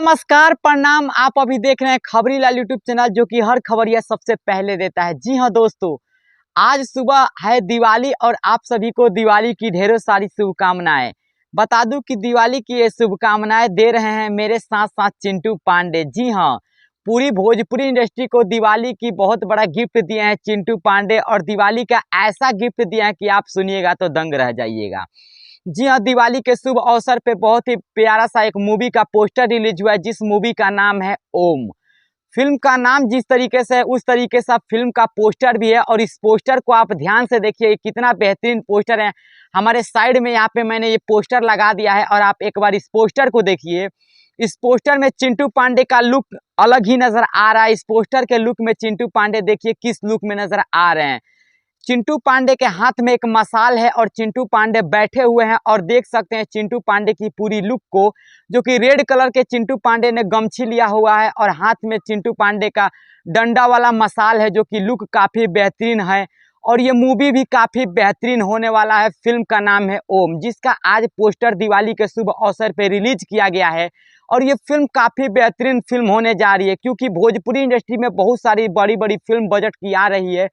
नमस्कार, प्रणाम। आप अभी देख रहे हैं खबरी लाल यूट्यूब चैनल, जो कि हर खबरिया सबसे पहले देता है। जी हाँ दोस्तों, आज सुबह है दिवाली और आप सभी को दिवाली की ढेरों सारी शुभकामनाएं। बता दूं कि दिवाली की ये शुभकामनाएं दे रहे हैं मेरे साथ साथ चिंटू पांडे। जी हाँ, पूरी भोजपुरी इंडस्ट्री को दिवाली की बहुत बड़ा गिफ्ट दिए हैं चिंटू पांडे, और दिवाली का ऐसा गिफ्ट दिया है कि आप सुनिएगा तो दंग रह जाइएगा। जी हाँ, दिवाली के शुभ अवसर पे बहुत ही प्यारा सा एक मूवी का पोस्टर रिलीज हुआ है, जिस मूवी का नाम है ओम। फिल्म का नाम जिस तरीके से है उस तरीके से फिल्म का पोस्टर भी है, और इस पोस्टर को आप ध्यान से देखिए, कितना बेहतरीन पोस्टर है। हमारे साइड में यहाँ पे मैंने ये पोस्टर लगा दिया है, और आप एक बार इस पोस्टर को देखिए। इस पोस्टर में चिंटू पांडे का लुक अलग ही नजर आ रहा है। इस पोस्टर के लुक में चिंटू पांडे देखिए किस लुक में नजर आ रहे हैं। चिंटू पांडे के हाथ में एक मशाल है, और चिंटू पांडे बैठे हुए हैं, और देख सकते हैं चिंटू पांडे की पूरी लुक को, जो कि रेड कलर के चिंटू पांडे ने गमछी लिया हुआ है, और हाथ में चिंटू पांडे का डंडा वाला मशाल है, जो कि लुक काफी बेहतरीन है। और ये मूवी भी काफी बेहतरीन होने वाला है। फिल्म का नाम है ओम, जिसका आज पोस्टर दिवाली के शुभ अवसर पे रिलीज किया गया है। और ये फिल्म काफी बेहतरीन फिल्म होने जा रही है, क्योंकि भोजपुरी इंडस्ट्री में बहुत सारी बड़ी बड़ी फिल्म बजट की आ रही है,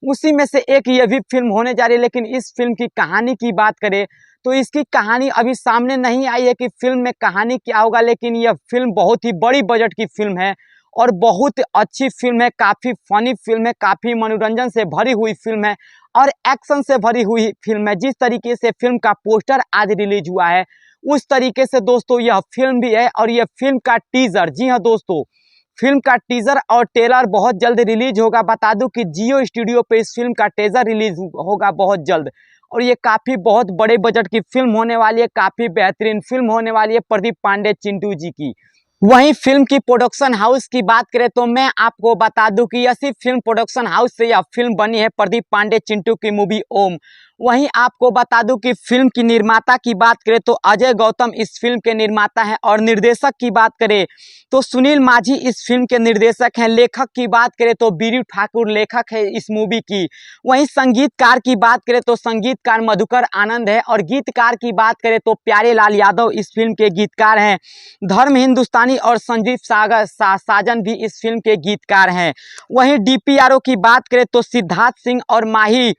उसी में से एक ये भी फिल्म होने जा रही है। लेकिन इस फिल्म की कहानी की बात करें तो इसकी कहानी अभी सामने नहीं आई है कि फिल्म में कहानी क्या होगा, लेकिन यह फिल्म बहुत ही बड़ी बजट की फिल्म है, और बहुत अच्छी फिल्म है। काफ़ी फनी फिल्म है, काफ़ी मनोरंजन से भरी हुई फिल्म है, और एक्शन से भरी हुई फिल्म है। जिस तरीके से फिल्म का पोस्टर आज रिलीज हुआ है, उस तरीके से दोस्तों यह फिल्म भी है। और यह फिल्म का टीजर, जी हाँ दोस्तों, फिल्म का टीजर और ट्रेलर बहुत जल्द रिलीज होगा। बता दूं कि जियो स्टूडियो पे इस फिल्म का टीजर रिलीज होगा बहुत जल्द, और ये काफ़ी बहुत बड़े बजट की फिल्म होने वाली है। काफ़ी बेहतरीन फिल्म होने वाली है प्रदीप पांडे चिंटू जी की। वहीं फिल्म की प्रोडक्शन हाउस की बात करें तो मैं आपको बता दूं कि इसी फिल्म प्रोडक्शन हाउस से यह फिल्म बनी है, प्रदीप पांडे चिंटू की मूवी ओम। वहीं आपको बता दूं कि फिल्म की निर्माता की बात करें तो अजय गौतम इस फिल्म के निर्माता हैं, और निर्देशक की बात करें तो सुनील माझी इस फिल्म के निर्देशक हैं। लेखक की बात करें तो बीरू ठाकुर लेखक है इस मूवी की। वहीं संगीतकार की बात करें तो संगीतकार मधुकर आनंद है, और गीतकार की बात करें तो प्यारे लाल यादव इस फिल्म के गीतकार हैं। धर्म हिंदुस्तानी और संजीव साजन भी इस फिल्म के गीतकार हैं। वहीं डीपीआरओ की बात करें तो सिद्धार्थ सिंह और माही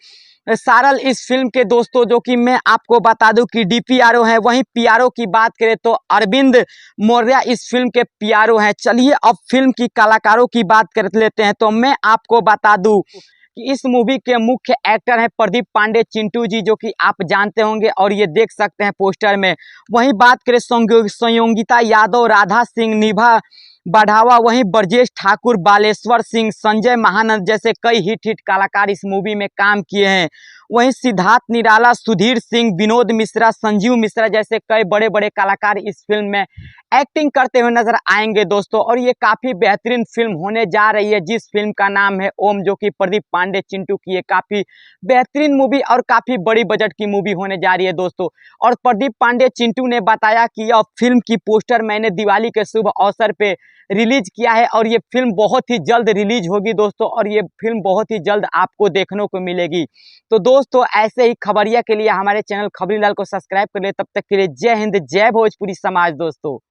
सारल इस फिल्म के दोस्तों, जो कि मैं आपको बता दूं कि डीपीआरओ है। वहीं पीआरओ की बात करें तो अरविंद मौर्य इस फिल्म के पीआरओ हैं। चलिए अब फिल्म की कलाकारों की बात कर लेते हैं, तो मैं आपको बता दूं कि इस मूवी के मुख्य एक्टर हैं प्रदीप पांडे चिंटू जी, जो कि आप जानते होंगे और ये देख सकते हैं पोस्टर में। वहीं बात करें संयोगिता यादव, राधा सिंह, निभा बढ़ावा, वहीं ब्रजेश ठाकुर, बालेश्वर सिंह, संजय महानंद जैसे कई हिट कलाकार इस मूवी में काम किए हैं। वहीं सिद्धार्थ निराला, सुधीर सिंह, विनोद मिश्रा, संजीव मिश्रा जैसे कई बड़े बड़े कलाकार इस फिल्म में एक्टिंग करते हुए नजर आएंगे दोस्तों। और ये काफ़ी बेहतरीन फिल्म होने जा रही है, जिस फिल्म का नाम है ओम, जो कि प्रदीप पांडे चिंटू की काफ़ी बेहतरीन मूवी और काफ़ी बड़ी बजट की मूवी होने जा रही है दोस्तों। और प्रदीप पांडे चिंटू ने बताया कि यह फिल्म की पोस्टर मैंने दिवाली के शुभ अवसर पे रिलीज किया है, और ये फिल्म बहुत ही जल्द रिलीज होगी दोस्तों, और ये फिल्म बहुत ही जल्द आपको देखने को मिलेगी। तो दोस्तों ऐसे ही खबरिया के लिए हमारे चैनल खबरी लाल को सब्सक्राइब कर ले। तब तक के लिए जय हिंद, जय भोजपुरी समाज दोस्तों।